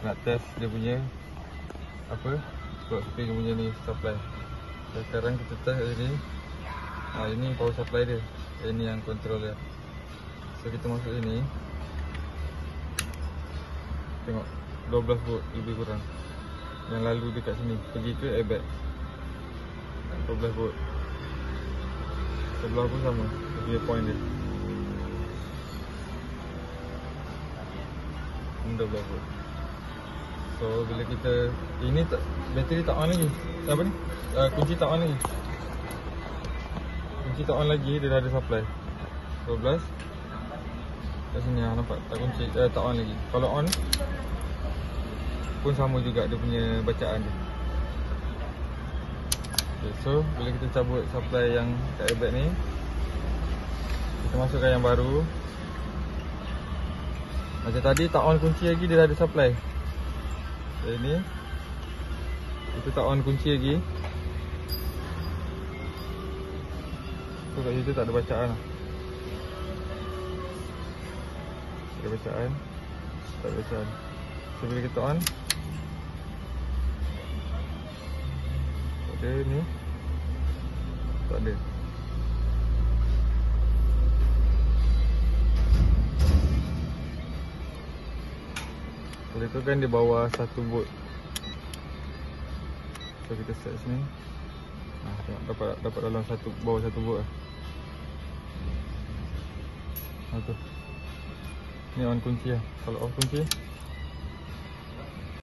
nak test dia punya apa, clock spring punya ni supply. So, sekarang kita test ni. Ini power supply dia. Ini yang control dia. So kita masuk sini. Tengok 12 volt lebih kurang yang lalu dekat sini pergi ke airbag. 12 volt. Sebelah pun sama, dia point dia. 12 volt. So bila kita ini tak, bateri tak on lagi. Apa ni? Kunci tak on lagi. Kunci tak on lagi, dia dah ada supply 12. Kat sini nampak tak kunci, tak on lagi. Kalau on pun sama juga dia punya bacaan dia. Okay, so bila kita cabut supply yang kat airbag ni, kita masukkan yang baru. Macam tadi tak on kunci lagi, dia dah ada supply. So ini kita tak on kunci lagi. So kat situ tak ada bacaan lah. Tak ada bacaan. Tak ada bacaan. So bila kita on, tak ada ni. Tak ada. Kalau tu kan dia bawah 1 volt. So kita set sini. Tengok dapat dalam bawah 1 volt lah. Tu. Ni on kunci lah. Kalau off kunci